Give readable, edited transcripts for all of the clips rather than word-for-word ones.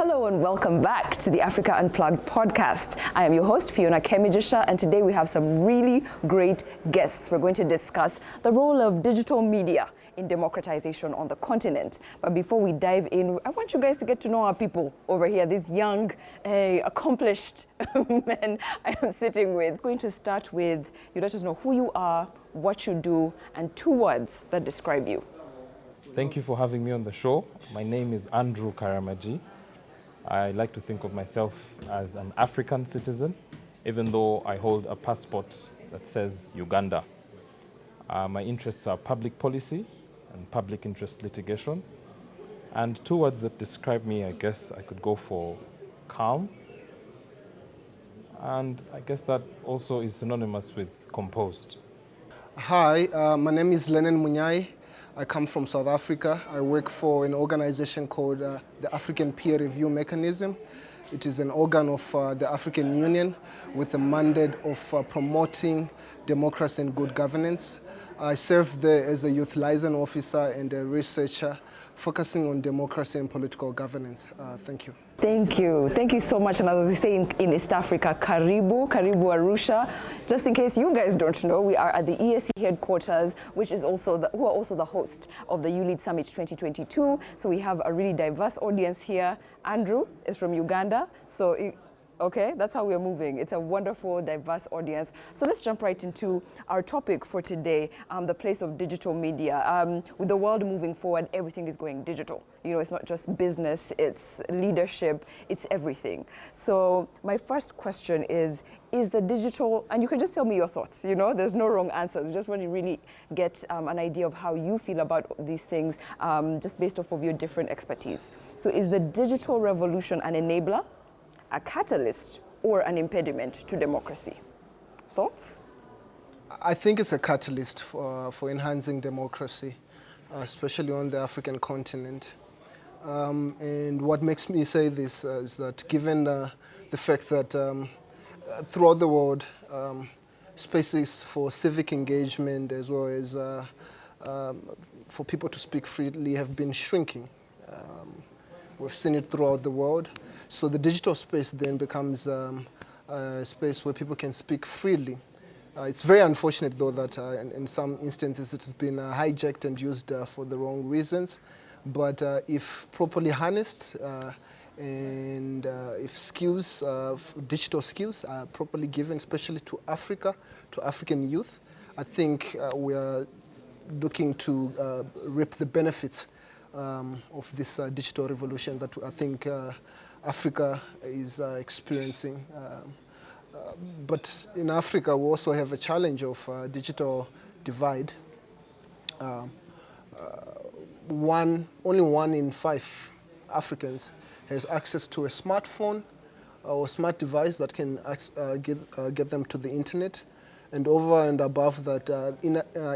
Hello and welcome back to the Africa Unplugged podcast. I am your host, Fiona Kemijisha, and today we have some really great guests. We're going to discuss the role of digital media in democratization on the continent. But before we dive in, I want you guys to get to know our people over here, these young, accomplished men I am sitting with. I'm going to start with, you let us know who you are, what you do, and 2 words that describe you. Thank you for having me on the show. My name is Andrew Karamagi. I like to think of myself as an African citizen, even though I hold a passport that says Uganda. My interests are public policy and public interest litigation. And 2 words that describe me, I guess I could go for calm. And I guess that also is synonymous with composed. Hi, my name is Lennon Monyae. I come from South Africa. I work for an organization called the African Peer Review Mechanism. It is an organ of the African Union with the mandate of promoting democracy and good governance. I serve there as a youth liaison officer and a researcher focusing on democracy and political governance. Thank you. Thank you. Thank you so much. And as we say in East Africa, Karibu Arusha. Just in case you guys don't know, we are at the EAC headquarters, which is also who are also the host of the ULEAD Summit 2022. So we have a really diverse audience here. Andrew is from Uganda. Okay, that's how we're moving. It's a wonderful, diverse audience. So let's jump right into our topic for today, the place of digital media. With the world moving forward, everything is going digital. You know, it's not just business, it's leadership, it's everything. So my first question is the digital, and you can just tell me your thoughts, you know, there's no wrong answers. I just want to really get an idea of how you feel about these things, just based off of your different expertise. So is the digital revolution an enabler, a catalyst, or an impediment to democracy? Thoughts? I think it's a catalyst for enhancing democracy, especially on the African continent. And what makes me say this is that given the fact that throughout the world, spaces for civic engagement as well as for people to speak freely have been shrinking. We've seen it throughout the world. So the digital space then becomes a space where people can speak freely. It's very unfortunate, though, that in some instances it has been hijacked and used for the wrong reasons. But if properly harnessed and if skills, digital skills are properly given, especially to Africa, to African youth, I think we are looking to reap the benefits of this digital revolution that I think Africa is experiencing. But in Africa, we also have a challenge of digital divide. Only 1 in 5 Africans has access to a smartphone or smart device that can get them to the internet. And over and above that,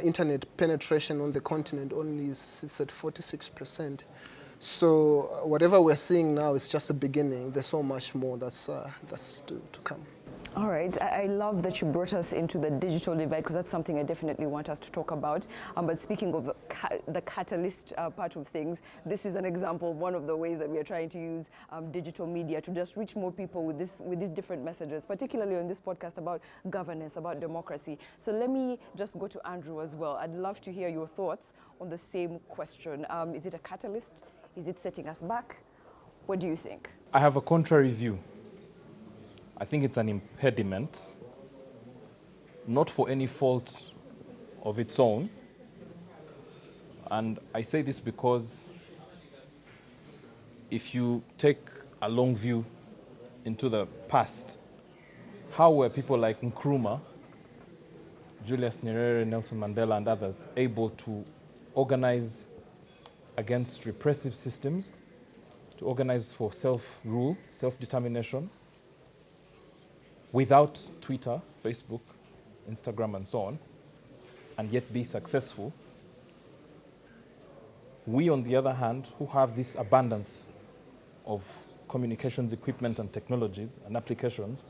internet penetration on the continent only sits at 46%. So whatever we're seeing now is just a beginning. There's so much more that's to come. All right. I love that you brought us into the digital divide, because that's something I definitely want us to talk about. But speaking of the catalyst part of things, this is an example, one of the ways that we are trying to use digital media to just reach more people with these different messages, particularly on this podcast about governance, about democracy. So let me just go to Andrew as well. I'd love to hear your thoughts on the same question. Is it a catalyst? Is it setting us back? What do you think? I have a contrary view. I think it's an impediment, not for any fault of its own. And I say this because if you take a long view into the past, how were people like Nkrumah, Julius Nyerere, Nelson Mandela, and others able to organize against repressive systems, to organize for self-rule, self-determination, without Twitter, Facebook, Instagram, and so on, and yet be successful? We, on the other hand, who have this abundance of communications equipment and technologies and applications,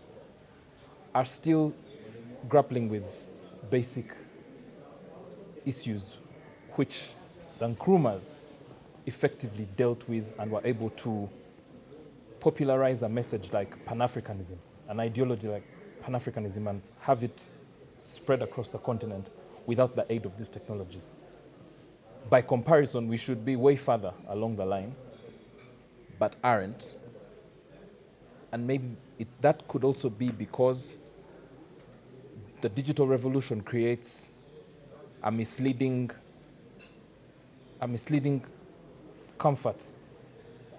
are still grappling with basic issues which the Nkrumahs effectively dealt with and were able to popularize a message like Pan-Africanism, an ideology like Pan-Africanism, and have it spread across the continent without the aid of these technologies. By comparison, we should be way further along the line, but aren't. And maybe that could also be because the digital revolution creates a misleading comfort,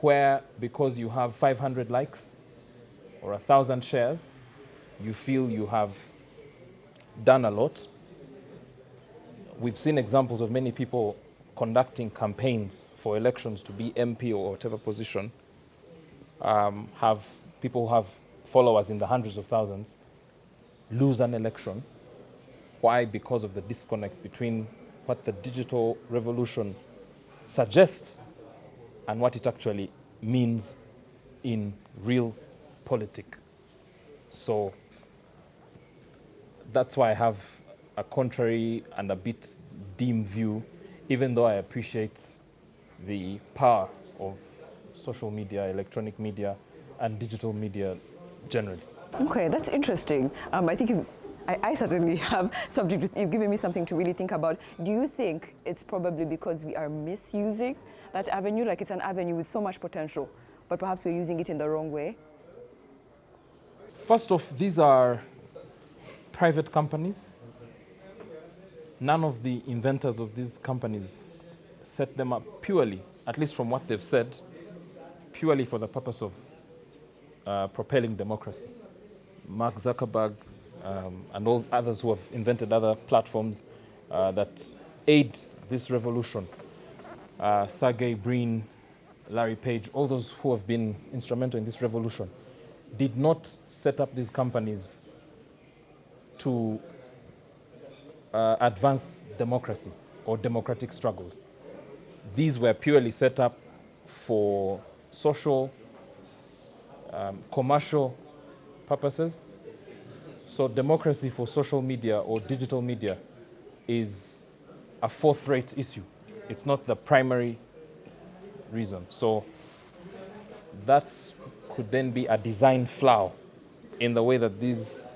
where because you have 500 likes or 1,000 shares, you feel you have done a lot. We've seen examples of many people conducting campaigns for elections to be MP or whatever position, people who have followers in the hundreds of thousands lose an election. Why? Because of the disconnect between what the digital revolution suggests and what it actually means in real politics. So that's why I have a contrary and a bit dim view, even though I appreciate the power of social media, electronic media, and digital media generally. Okay, that's interesting. I think I certainly have something. You've given me something to really think about. Do you think it's probably because we are misusing that avenue? Like it's an avenue with so much potential, but perhaps we're using it in the wrong way? First off, these are private companies. None of the inventors of these companies set them up purely, at least from what they've said, purely for the purpose of propelling democracy. Mark Zuckerberg and all others who have invented other platforms that aid this revolution, Sergey Brin, Larry Page, all those who have been instrumental in this revolution, did not set up these companies to advance democracy or democratic struggles. These were purely set up for social, commercial purposes. So democracy for social media or digital media is a fourth-rate issue. It's not the primary reason. So that could then be a design flaw in the way that these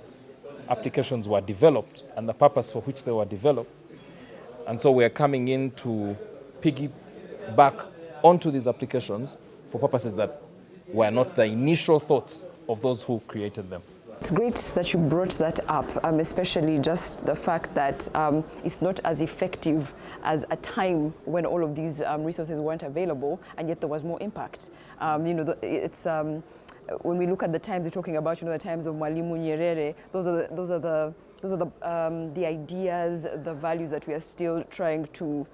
applications were developed and the purpose for which they were developed. And so we are coming in to piggyback onto these applications for purposes that were not the initial thoughts of those who created them. It's great that you brought that up, especially just the fact that it's not as effective as a time when all of these resources weren't available, and yet there was more impact. When we look at the times we're talking about, the times of Mwalimu Nyerere, those are the ideas, the values that we are still trying to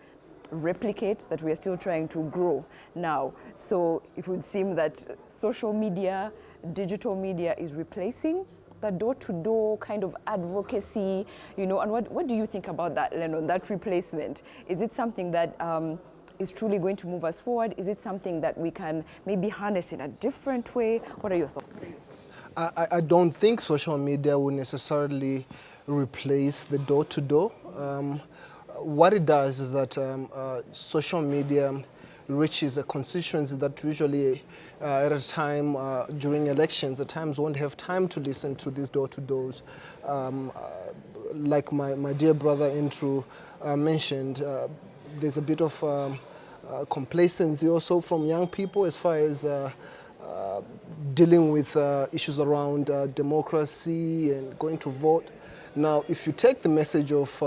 replicate, that we are still trying to grow now. So it would seem that social media, digital media is replacing the door-to-door kind of advocacy, and what do you think about that, Lennon, that replacement? Is it something that is truly going to move us forward? Is it something that we can maybe harness in a different way? What are your thoughts? I don't think social media will necessarily replace the door-to-door. What it does is that social media reaches a constituency that usually at a time during elections at times won't have time to listen to these door-to-doors. Like my dear brother Andrew mentioned, there's a bit of complacency also from young people as far as dealing with issues around democracy and going to vote. Now, if you take the message of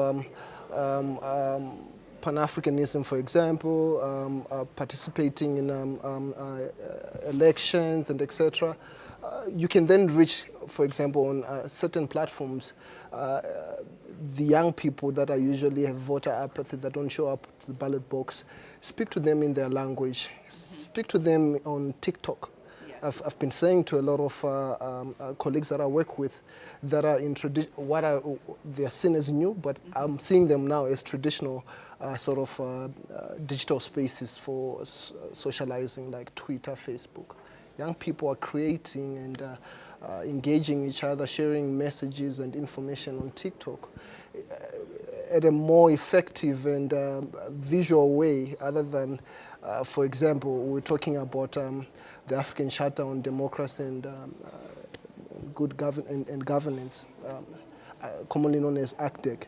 Pan-Africanism, for example, participating in elections and etc., you can then reach, for example, on certain platforms, the young people that are usually have voter apathy, that don't show up to the ballot box. Speak to them in their language. Speak to them on TikTok. I've been saying to a lot of colleagues that I work with that are in they are seen as new, but I'm seeing them now as traditional sort of digital spaces for socializing, like Twitter, Facebook. Young people are creating and engaging each other, sharing messages and information on TikTok. at a more effective and visual way, other than, for example, we're talking about the African Charter on Democracy and Governance, commonly known as ACDEC.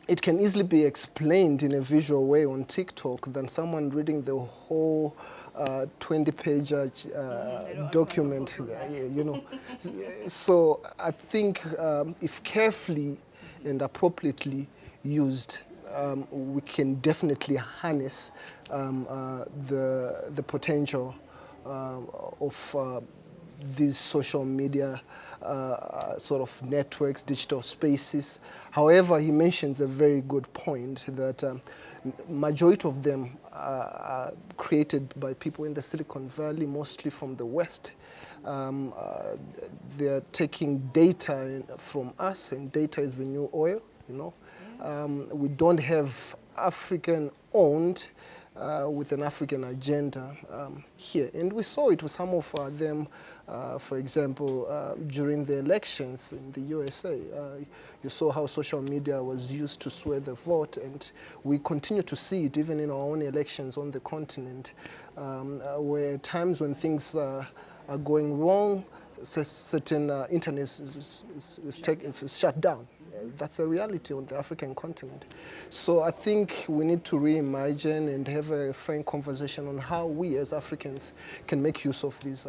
It can easily be explained in a visual way on TikTok than someone reading the whole 20-page document, you know. So I think if carefully and appropriately used, we can definitely harness the potential of these social media sort of networks, digital spaces. However, he mentions a very good point that majority of them are created by people in the Silicon Valley, mostly from the West. They're taking data from us, and data is the new oil, you know. We don't have African-owned with an African agenda here. And we saw it with some of them, for example, during the elections in the USA. You saw how social media was used to sway the vote, and we continue to see it even in our own elections on the continent, where at times when things are going wrong, certain internet is shut down. That's a reality on the African continent. So I think we need to reimagine and have a frank conversation on how we as Africans can make use of these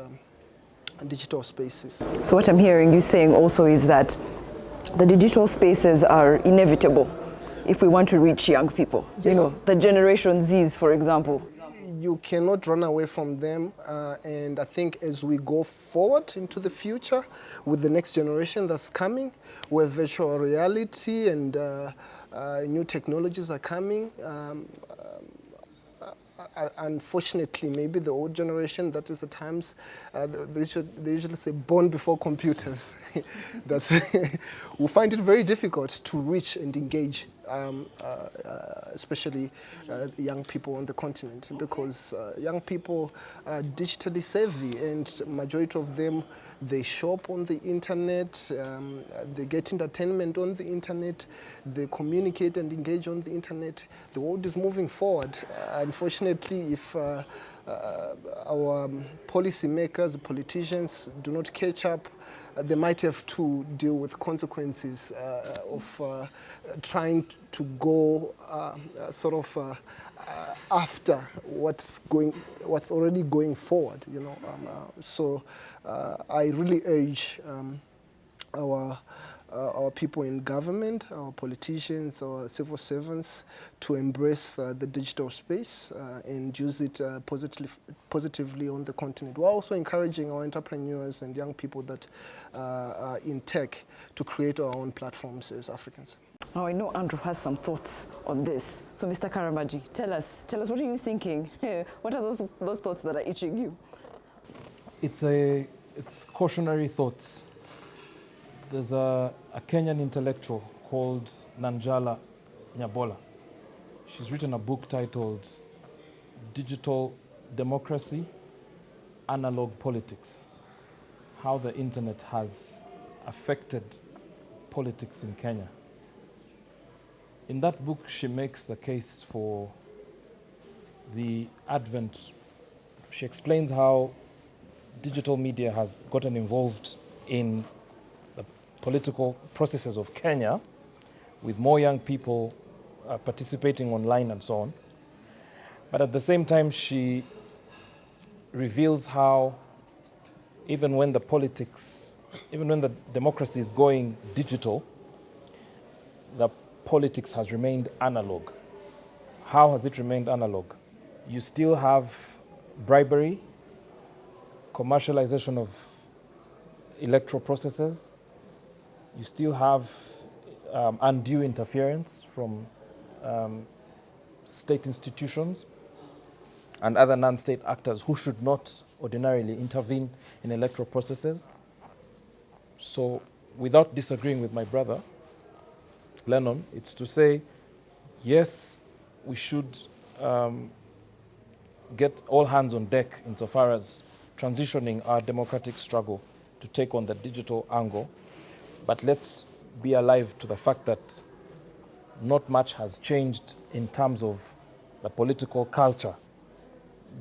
digital spaces. So what I'm hearing you saying also is that the digital spaces are inevitable if we want to reach young people. Yes. You know, the Generation Zs, for example. You cannot run away from them, and I think as we go forward into the future with the next generation that's coming, where virtual reality and new technologies are coming, unfortunately, maybe the old generation, that is the times, they usually say born before computers. That's we find it very difficult to reach and engage, especially young people on the continent, because young people are digitally savvy, and majority of them, they shop on the internet, they get entertainment on the internet, they communicate and engage on the internet. The world is moving forward. Unfortunately, if our policymakers, politicians do not catch up, they might have to deal with consequences of trying to go after what's already going forward, you know. So I really urge our people in government, our politicians, our civil servants to embrace the digital space and use it positively on the continent. We're also encouraging our entrepreneurs and young people that are in tech to create our own platforms as Africans. Now, I know Andrew has some thoughts on this. So, Mr. Karamagi, tell us, what are you thinking? What are those thoughts that are itching you? It's cautionary thoughts. There's a Kenyan intellectual called Nanjala Nyabola. She's written a book titled Digital Democracy, Analog Politics, how the internet has affected politics in Kenya. In that book, she makes the case for the advent. She explains how digital media has gotten involved in the political processes of Kenya, with more young people participating online and so on. But at the same time, she reveals how even when the democracy is going digital, the politics has remained analog. How has it remained analog? You still have bribery, commercialization of electoral processes. You still have undue interference from state institutions and other non-state actors who should not ordinarily intervene in electoral processes. So, without disagreeing with my brother, Lennon, it's to say, yes, we should get all hands on deck insofar as transitioning our democratic struggle to take on the digital angle, but let's be alive to the fact that not much has changed in terms of the political culture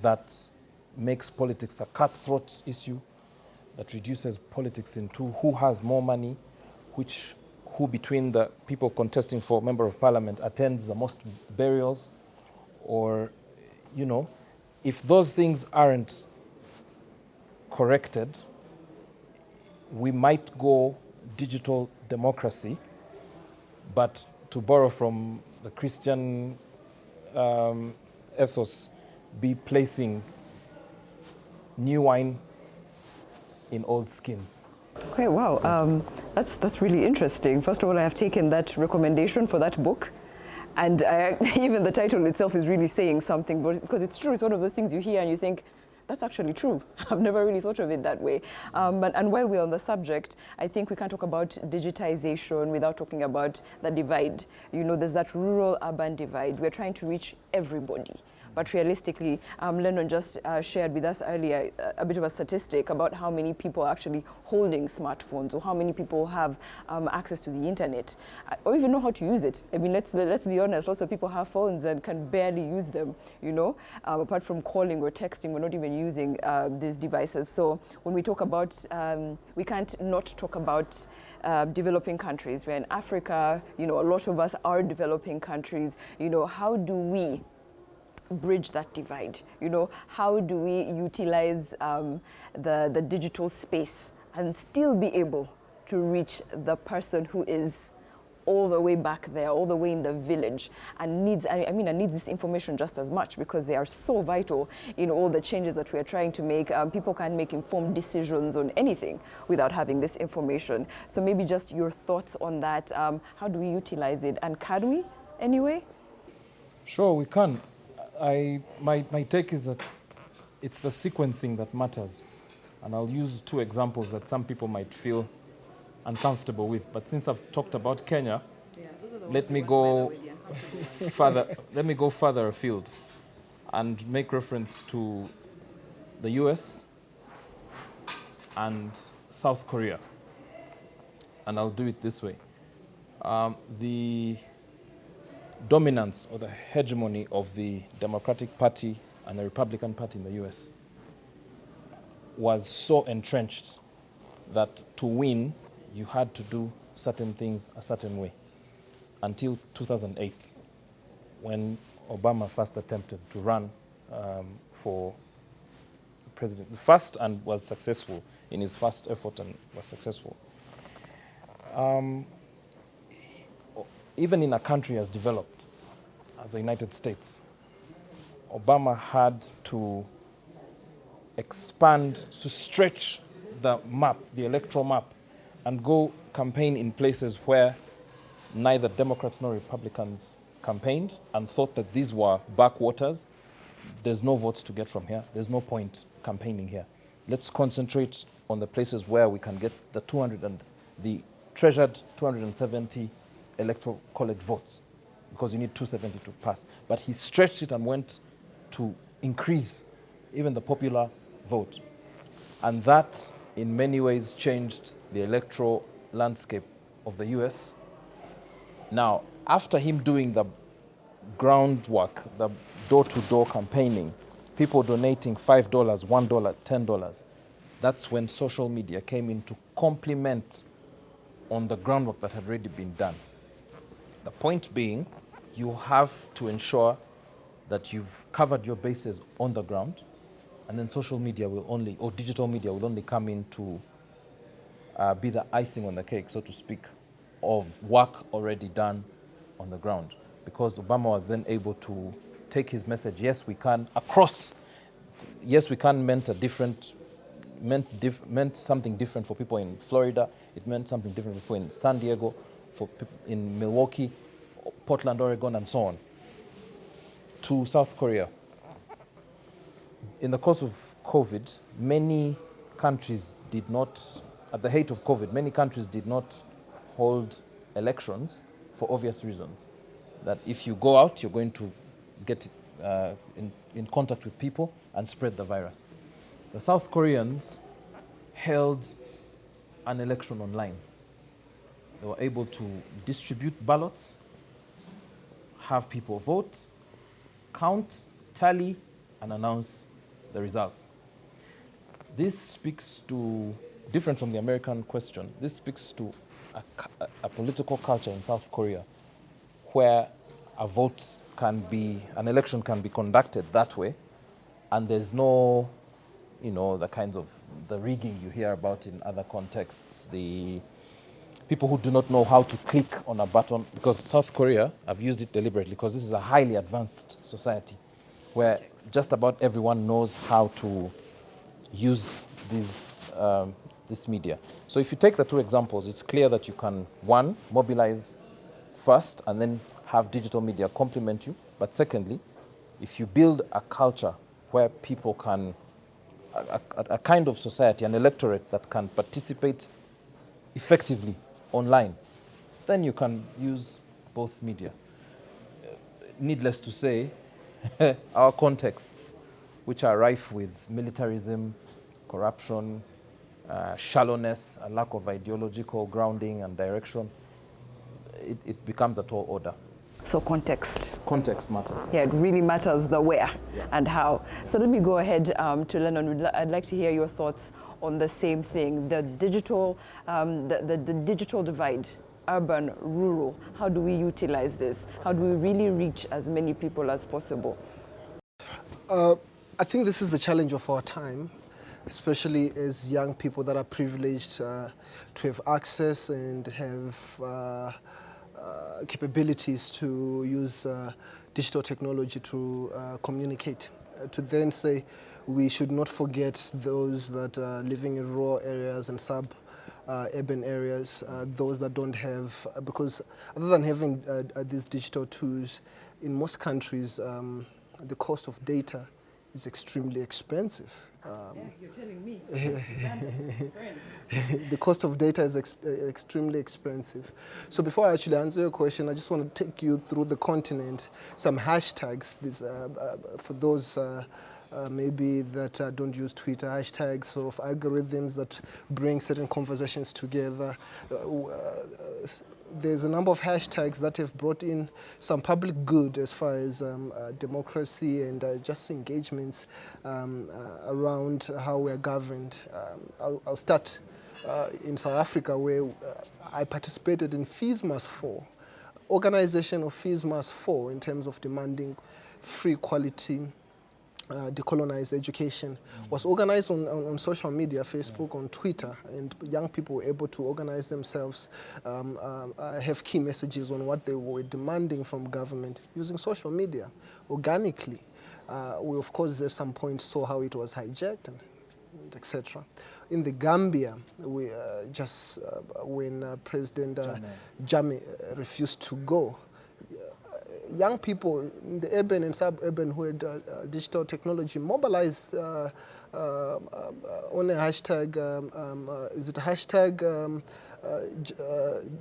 that makes politics a cutthroat issue, that reduces politics into who has more money, who between the people contesting for member of parliament attends the most burials, or, you know, if those things aren't corrected, we might go digital democracy, but to borrow from the Christian ethos, be placing new wine in old skins. Okay, wow, that's really interesting. First of all, I have taken that recommendation for that book, and even the title itself is really saying something, because it's true. It's one of those things you hear and you think, that's actually true. I've never really thought of it that way. And while we're on the subject, I think we can't talk about digitization without talking about the divide. You know, there's that rural-urban divide. We're trying to reach everybody. But realistically, Lennon just shared with us earlier a bit of a statistic about how many people are actually holding smartphones, or how many people have access to the internet, or even know how to use it. I mean, let's be honest, lots of people have phones and can barely use them, you know. Apart from calling or texting, we're not even using these devices. So when we talk about, we can't not talk about developing countries. We're in Africa, you know, a lot of us are developing countries. You know, how do we bridge that divide? You know, how do we utilize the digital space and still be able to reach the person who is all the way back there, all the way in the village, and needs this information just as much, because they are so vital in all the changes that we are trying to make. People can't make informed decisions on anything without having this information. So maybe just your thoughts on that. How do we utilize it, and can we anyway? Sure, we can. My take is that it's the sequencing that matters. And I'll use two examples that some people might feel uncomfortable with. But since I've talked about Kenya, let me go further afield and make reference to the US and South Korea. And I'll do it this way. The dominance or the hegemony of the Democratic Party and the Republican Party in the US was so entrenched that to win, you had to do certain things a certain way, until 2008, when Obama first attempted to run for president. First, and was successful in his first effort, and was successful. Even in a country as developed as the United States, Obama had to expand, to stretch the map, the electoral map, and go campaign in places where neither Democrats nor Republicans campaigned, and thought that these were backwaters. There's no votes to get from here. There's no point campaigning here. Let's concentrate on the places where we can get the treasured 270 electoral college votes, because you need 270 to pass. But he stretched it and went to increase even the popular vote. And that, in many ways, changed the electoral landscape of the US. Now, after him doing the groundwork, the door-to-door campaigning, people donating $5, $1, $10, that's when social media came in to complement on the groundwork that had already been done. The point being, you have to ensure that you've covered your bases on the ground, and then social media will only, or digital media will only come in to be the icing on the cake, so to speak, of work already done on the ground. Because Obama was then able to take his message, yes, we can, across, yes, we can meant something different for people in Florida. It meant something different for people in San Diego, for people in Milwaukee, Portland, Oregon, and so on, to South Korea. In the course of COVID, many countries did not, at the height of COVID, many countries did not hold elections for obvious reasons. That if you go out, you're going to get in contact with people and spread the virus. The South Koreans held an election online. They were able to distribute ballots have people vote, count, tally, and announce the results. This speaks to, different from the American question, this speaks to a political culture in South Korea where an election can be conducted that way, and there's no, the kinds of, the rigging you hear about in other contexts, the people who do not know how to click on a button, because South Korea, I've used it deliberately because this is a highly advanced society where just about everyone knows how to use this media. So if you take the two examples, it's clear that you can, one, mobilize first and then have digital media complement you. But secondly, if you build a culture where people can, a kind of society, an electorate that can participate effectively online, then you can use both media. Needless to say, our contexts, which are rife with militarism, corruption, shallowness, a lack of ideological grounding and direction, it becomes a tall order. So context. Context matters. Yeah, it really matters the where and how. So let me go ahead to Lennon. I'd like to hear your thoughts on the same thing, the digital divide, urban, rural. How do we utilize this? How do we really reach as many people as possible? I think this is the challenge of our time, especially as young people that are privileged to have access and have capabilities to use digital technology to communicate. To then say we should not forget those that are living in rural areas and urban areas, those that don't have, because other than having these digital tools, in most countries, the cost of data is extremely expensive. You're telling me. The cost of data is extremely expensive. So before I actually answer your question, I just want to take you through the continent, some hashtags for those maybe that don't use Twitter, hashtags, sort of algorithms that bring certain conversations together. There's a number of hashtags that have brought in some public good as far as democracy and just engagements around how we're governed. I'll start in South Africa, where I participated in Fees Must Fall, organization of Fees Must Fall in terms of demanding free, quality, decolonized education, was organized on social media, Facebook, on Twitter, and young people were able to organize themselves, have key messages on what they were demanding from government using social media organically. We, of course, at some point saw how it was hijacked and etc. In the Gambia, we when President Jammeh refused to go, young people in the urban and suburban who had digital technology mobilized on a hashtag, is it a hashtag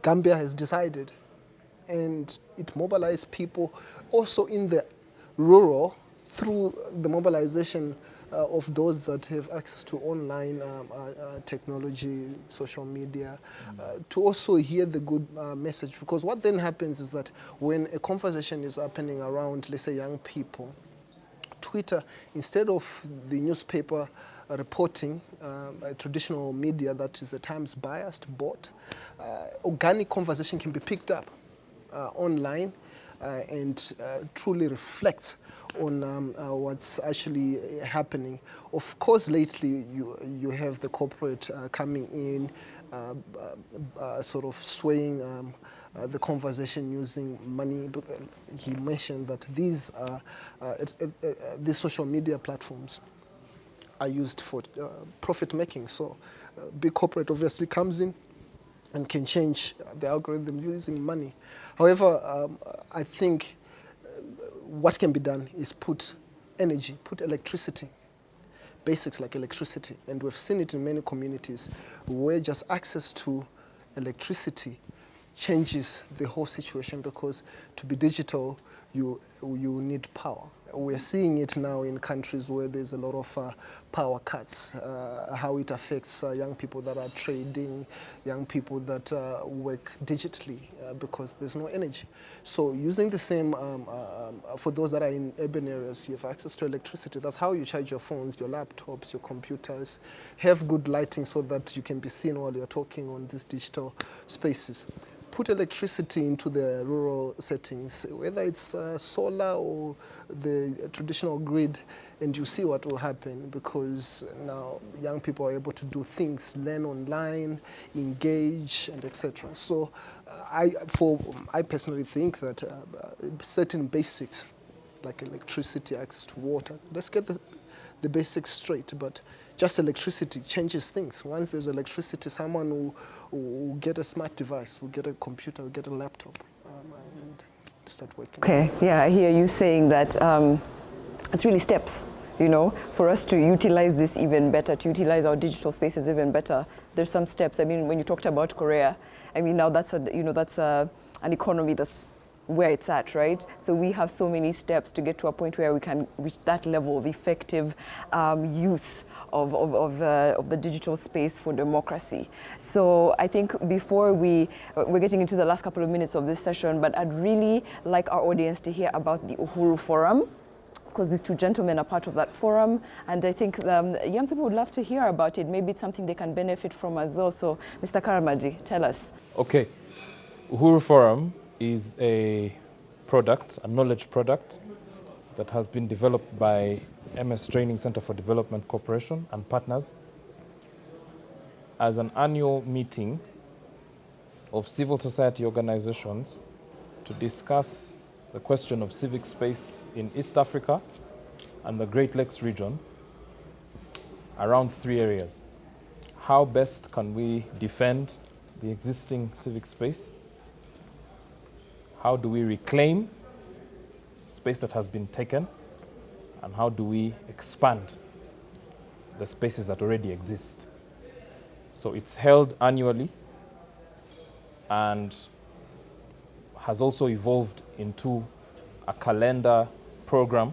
Gambia has decided, and it mobilized people also in the rural through the mobilization of those that have access to online technology, social media, to also hear the good message. Because what then happens is that when a conversation is happening around, let's say, young people, Twitter, instead of the newspaper reporting, traditional media that is at times biased, bought, organic conversation can be picked up online and truly reflect on what's actually happening. Of course, lately you have the corporate coming in, sort of swaying the conversation using money. He mentioned that these social media platforms are used for profit making. So big corporate obviously comes in and can change the algorithm using money. However, I think what can be done is put energy, put electricity, basics like electricity. And we've seen it in many communities where just access to electricity changes the whole situation, because to be digital, you need power. we're seeing it now in countries where there's a lot of power cuts, how it affects young people that are trading, young people that work digitally because there's no energy. So using the same, for those that are in urban areas, you have access to electricity. That's how you charge your phones, your laptops, your computers. Have good lighting so that you can be seen while you're talking on these digital spaces. Put electricity into the rural settings, whether it's solar or the traditional grid, and you see what will happen, because now young people are able to do things, learn online, engage, and etc. So I personally think that certain basics, like electricity, access to water, let's get the basics straight, but just electricity changes things. Once there's electricity, someone will get a smart device, will get a computer, will get a laptop, and start working. Okay, yeah, I hear you saying that it's really steps, you know, for us to utilize this even better, to utilize our digital spaces even better. There's some steps. I mean, when you talked about Korea, I mean, now that's an economy that's where it's at, right? So we have so many steps to get to a point where we can reach that level of effective use of the digital space for democracy. So I think before we're getting into the last couple of minutes of this session, but I'd really like our audience to hear about the Uhuru Forum, because these two gentlemen are part of that forum, and I think young people would love to hear about it. Maybe it's something they can benefit from as well. So, Mr. Karamagi, tell us. Okay, Uhuru Forum is a product, a knowledge product that has been developed by MS Training Center for Development Corporation and partners as an annual meeting of civil society organizations to discuss the question of civic space in East Africa and the Great Lakes region around three areas. How best can we defend the existing civic space? How do we reclaim space that has been taken? And how do we expand the spaces that already exist? So it's held annually and has also evolved into a calendar program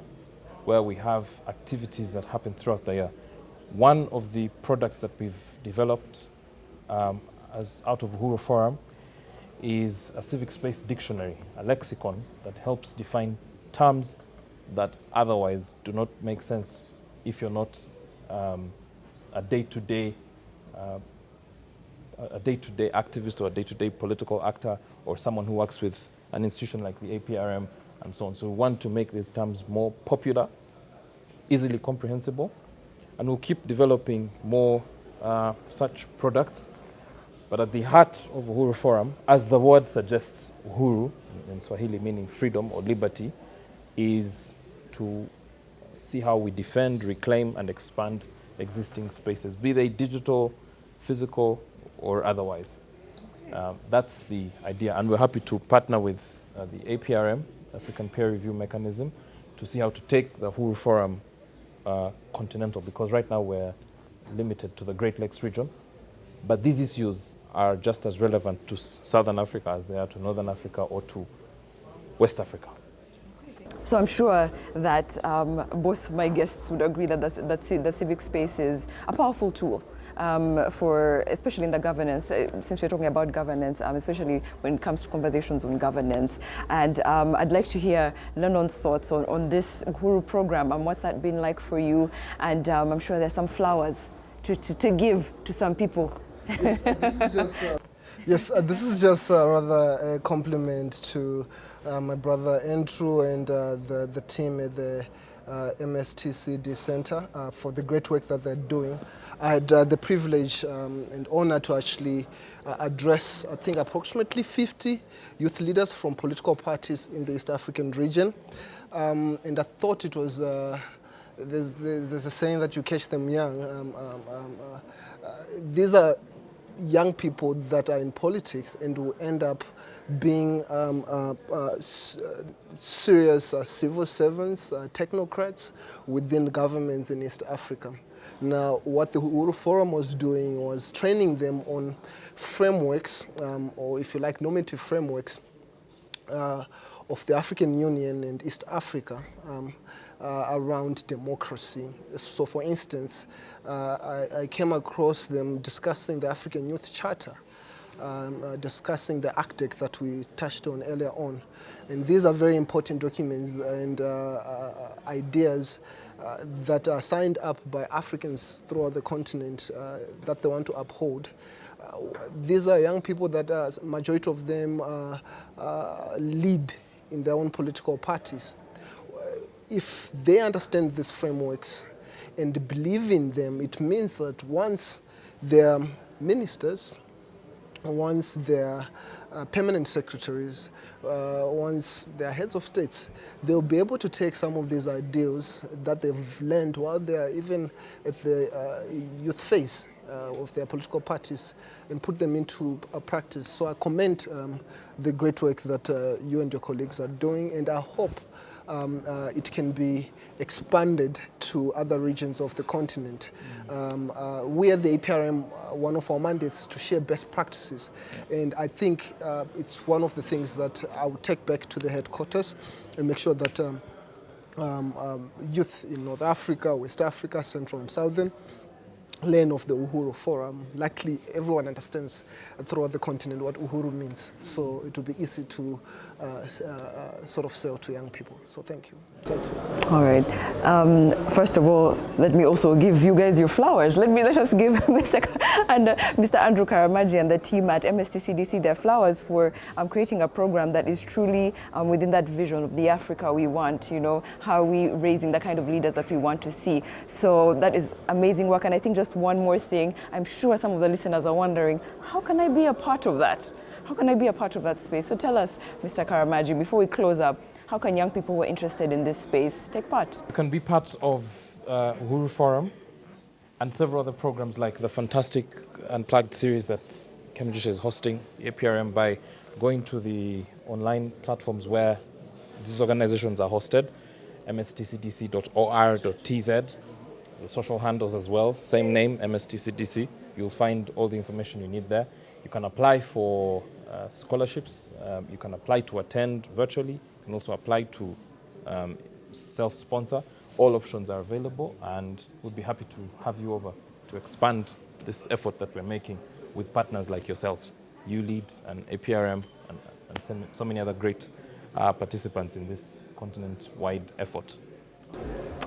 where we have activities that happen throughout the year. One of the products that we've developed as out of Uhuru Forum is a civic space dictionary, a lexicon that helps define terms that otherwise do not make sense if you're not a day-to-day activist or a day-to-day political actor or someone who works with an institution like the APRM and so on. So we want to make these terms more popular, easily comprehensible, and we'll keep developing more such products. But at the heart of Uhuru Forum, as the word suggests, Uhuru, in Swahili meaning freedom or liberty, is to see how we defend, reclaim, and expand existing spaces, be they digital, physical, or otherwise. That's the idea, and we're happy to partner with the APRM, African Peer Review Mechanism, to see how to take the Uhuru Forum continental, because right now we're limited to the Great Lakes region, but these issues are just as relevant to Southern Africa as they are to Northern Africa or to West Africa. So I'm sure that both my guests would agree that the civic space is a powerful tool for, especially in the governance, since we're talking about governance, especially when it comes to conversations on governance. And I'd like to hear Lennon's thoughts on this Uhuru program and what's that been like for you. And I'm sure there's some flowers to give to some people. Yes, this is just rather a compliment to my brother Andrew and the team at the MSTCD Center for the great work that they're doing. I had the privilege and honor to actually address, I think, approximately 50 youth leaders from political parties in the East African region. And I thought it was, there's a saying that you catch them young. These are young people that are in politics and will end up being serious civil servants, technocrats within governments in East Africa. Now, what the Uhuru Forum was doing was training them on frameworks, or if you like, normative frameworks of the African Union and East Africa, around democracy. So for instance, I came across them discussing the African Youth Charter, discussing the ACTEC that we touched on earlier on. And these are very important documents and ideas that are signed up by Africans throughout the continent that they want to uphold. These are young people that majority of them lead in their own political parties. If they understand these frameworks and believe in them, it means that once their ministers, once their permanent secretaries, once they're heads of states, they'll be able to take some of these ideals that they've learned while they're even at the youth phase of their political parties and put them into practice. So I commend the great work that you and your colleagues are doing, and I hope it can be expanded to other regions of the continent. We at the APRM, one of our mandates is to share best practices, and I think it's one of the things that I will take back to the headquarters and make sure that youth in North Africa, West Africa, Central and Southern learn of the Uhuru Forum. Luckily, everyone understands throughout the continent what Uhuru means, so it will be easy to sort of sell to young people. So thank you. Thank you. All right. First of all, let me also give you guys your flowers. Let us give Mr. Andrew Karamagi and the team at MSTCDC their flowers for creating a program that is truly within that vision of the Africa we want. You know, how are we raising the kind of leaders that we want to see? So that is amazing work. And I think just one more thing, I'm sure some of the listeners are wondering, how can I be a part of that? How can I be a part of that space? So tell us, Mr. Karamagi, before we close up, how can young people who are interested in this space take part? You can be part of Uhuru Forum and several other programs like the fantastic Unplugged series that Cambridge is hosting, APRM, by going to the online platforms where these organizations are hosted, mstcdc.or.tz, the social handles as well, same name, MSTCDC. You'll find all the information you need there. You can apply for scholarships. You can apply to attend virtually. You can also apply to self-sponsor. All options are available, and we'll be happy to have you over to expand this effort that we're making with partners like yourselves, ULEAD and APRM, and so many other great participants in this continent-wide effort.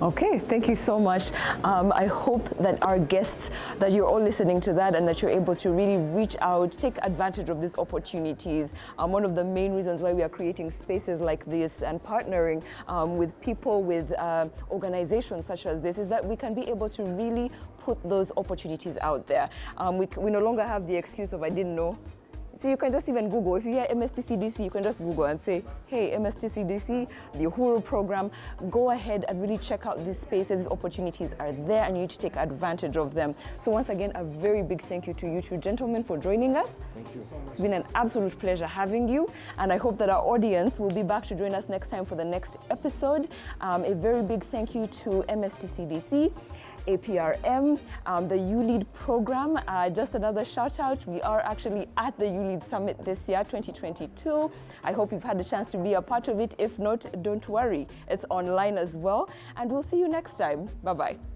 Okay, thank you so much. I hope that our guests, that you're all listening to that and that you're able to really reach out, take advantage of these opportunities. One of the main reasons why we are creating spaces like this and partnering with people, with organizations such as this, is that we can be able to really put those opportunities out there. We no longer have the excuse of I didn't know. So you can just even Google. If you hear MSTCDC, you can just Google and say, hey, MSTCDC, the Uhuru program, go ahead and really check out these spaces. These opportunities are there and you need to take advantage of them. So once again, a very big thank you to you two gentlemen for joining us. Thank you so much. It's been an absolute pleasure having you. And I hope that our audience will be back to join us next time for the next episode. A very big thank you to MSTCDC, APRM, the ULEAD program. Just another shout out, we are actually at the ULEAD Summit this year, 2022. I hope you've had a chance to be a part of it. If not, don't worry, it's online as well. And we'll see you next time. Bye-bye.